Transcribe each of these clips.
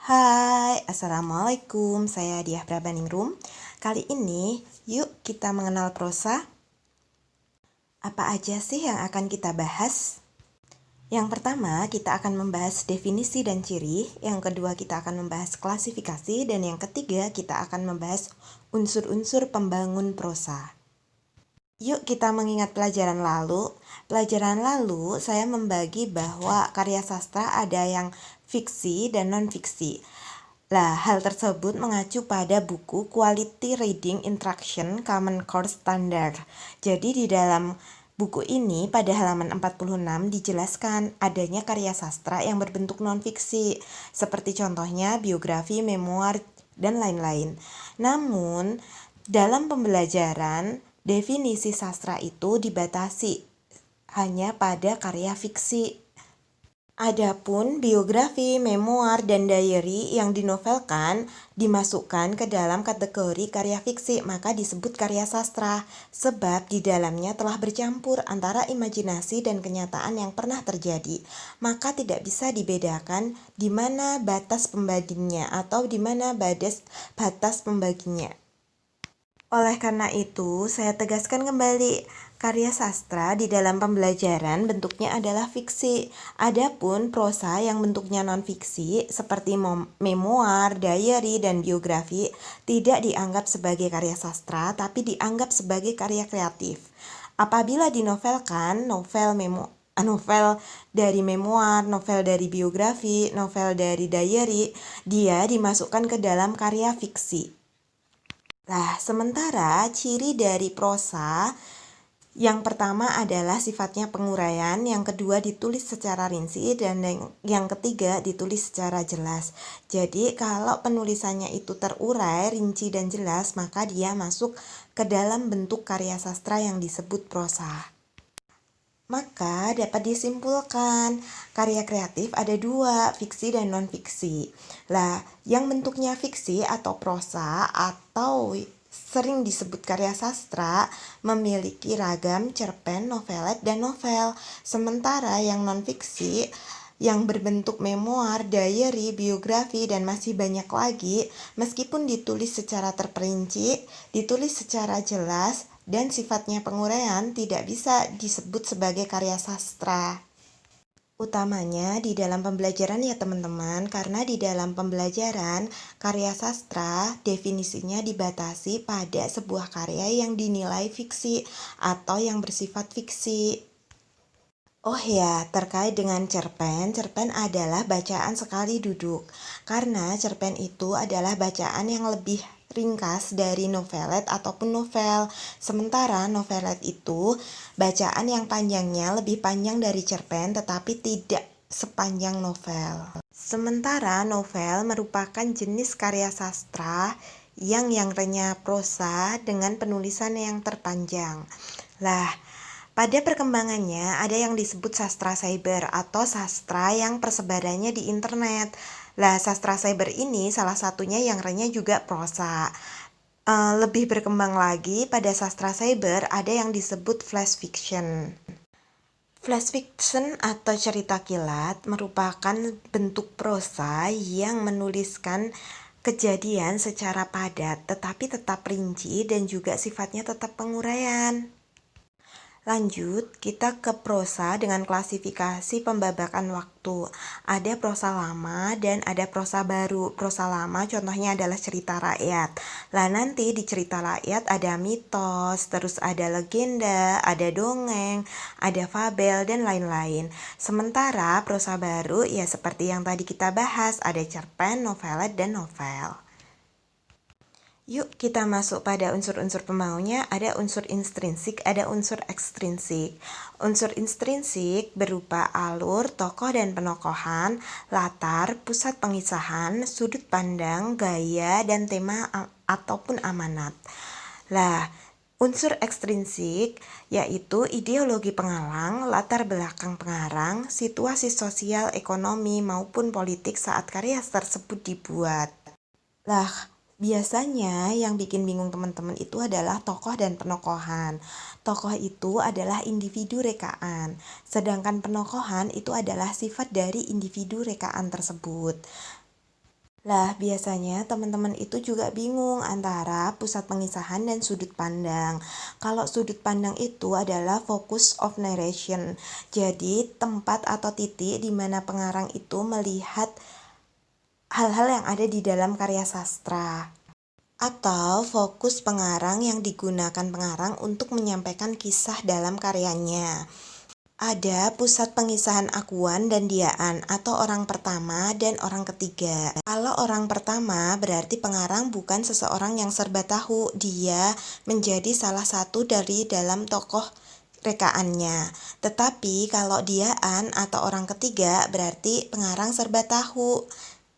Hai, Assalamualaikum, saya Diah Prabaningrum. Kali ini, yuk kita mengenal prosa. Apa aja sih yang akan kita bahas? Yang pertama, kita akan membahas definisi dan ciri. Yang kedua, kita akan membahas klasifikasi. Dan yang ketiga, kita akan membahas unsur-unsur pembangun prosa. Yuk kita mengingat pelajaran lalu. Pelajaran lalu, saya membagi bahwa karya sastra ada yang fiksi dan non-fiksi. Lah, hal tersebut mengacu pada buku Quality Reading Instruction Common Core Standard. Jadi di dalam buku ini pada halaman 46 dijelaskan adanya karya sastra yang berbentuk non-fiksi, seperti contohnya biografi, memoir, dan lain-lain. Namun, dalam pembelajaran, definisi sastra itu dibatasi hanya pada karya fiksi. Adapun biografi, memoir, dan diary yang dinovelkan dimasukkan ke dalam kategori karya fiksi, maka disebut karya sastra, sebab di dalamnya telah bercampur antara imajinasi dan kenyataan yang pernah terjadi, maka tidak bisa dibedakan di mana batas pembaginya atau di mana batas pembaginya. Oleh karena itu, saya tegaskan kembali, karya sastra di dalam pembelajaran bentuknya adalah fiksi. Adapun prosa yang bentuknya non-fiksi seperti memoir, diary, dan biografi tidak dianggap sebagai karya sastra, tapi dianggap sebagai karya kreatif. Apabila dinovelkan, novel dari memoir, novel dari biografi, novel dari diary, dia dimasukkan ke dalam karya fiksi. Nah, sementara ciri dari prosa yang pertama adalah sifatnya penguraian, yang kedua ditulis secara rinci, dan yang ketiga ditulis secara jelas. Jadi kalau penulisannya itu terurai, rinci, dan jelas, maka dia masuk ke dalam bentuk karya sastra yang disebut prosa. Maka dapat disimpulkan, karya kreatif ada dua, fiksi dan non-fiksi. Lah, yang bentuknya fiksi atau prosa atau sering disebut karya sastra memiliki ragam cerpen, novelet, dan novel. Sementara yang non-fiksi yang berbentuk memoir, diary, biografi, dan masih banyak lagi, meskipun ditulis secara terperinci, ditulis secara jelas, dan sifatnya penguraian, tidak bisa disebut sebagai karya sastra. Utamanya di dalam pembelajaran ya teman-teman, karena di dalam pembelajaran karya sastra definisinya dibatasi pada sebuah karya yang dinilai fiksi atau yang bersifat fiksi. Oh ya, terkait dengan cerpen, cerpen adalah bacaan sekali duduk, karena cerpen itu adalah bacaan yang lebih ringkas dari novelet ataupun novel. Sementara novelet itu bacaan yang panjangnya lebih panjang dari cerpen tetapi tidak sepanjang novel. Sementara novel merupakan jenis karya sastra yang renyah prosa dengan penulisan yang terpanjang. Lah, pada perkembangannya ada yang disebut sastra cyber atau sastra yang persebarannya di internet. Lah, sastra cyber ini salah satunya yang renyah juga prosa. Lebih berkembang lagi pada sastra cyber ada yang disebut flash fiction. Flash fiction atau cerita kilat merupakan bentuk prosa yang menuliskan kejadian secara padat tetapi tetap rinci dan juga sifatnya tetap penguraian. Lanjut, kita ke prosa dengan klasifikasi pembabakan waktu. Ada prosa lama dan ada prosa baru. Prosa lama contohnya adalah cerita rakyat. Lah nanti di cerita rakyat ada mitos, terus ada legenda, ada dongeng, ada fabel, dan lain-lain. Sementara prosa baru ya seperti yang tadi kita bahas, ada cerpen, novelet, dan novel. Yuk kita masuk pada unsur-unsur pemaunya. Ada unsur intrinsik, ada unsur ekstrinsik. Unsur intrinsik berupa alur, tokoh dan penokohan, latar, pusat pengisahan, sudut pandang, gaya, dan tema ataupun amanat. Lah, unsur ekstrinsik yaitu ideologi pengalang, latar belakang pengarang, situasi sosial, ekonomi, maupun politik saat karya tersebut dibuat. Lah, biasanya yang bikin bingung teman-teman itu adalah tokoh dan penokohan. Tokoh itu adalah individu rekaan, sedangkan penokohan itu adalah sifat dari individu rekaan tersebut. Lah, biasanya teman-teman itu juga bingung antara pusat pengisahan dan sudut pandang. Kalau sudut pandang itu adalah focus of narration, jadi tempat atau titik di mana pengarang itu melihat hal-hal yang ada di dalam karya sastra. Atau fokus pengarang yang digunakan pengarang untuk menyampaikan kisah dalam karyanya. Ada pusat pengisahan akuan dan diaan atau orang pertama dan orang ketiga. Kalau orang pertama berarti pengarang bukan seseorang yang serba tahu, dia menjadi salah satu dari dalam tokoh rekaannya. Tetapi kalau diaan atau orang ketiga berarti pengarang serba tahu.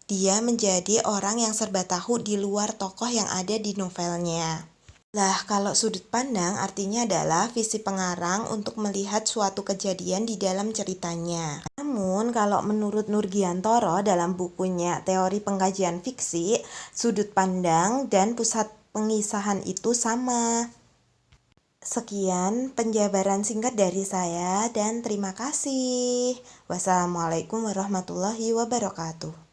Dia menjadi orang yang serba tahu di luar tokoh yang ada di novelnya. Lah, kalau sudut pandang artinya adalah visi pengarang untuk melihat suatu kejadian di dalam ceritanya. Namun, kalau menurut Nurgiantoro dalam bukunya Teori Pengkajian Fiksi, sudut pandang dan pusat pengisahan itu sama. Sekian penjabaran singkat dari saya dan terima kasih. Wassalamualaikum warahmatullahi wabarakatuh.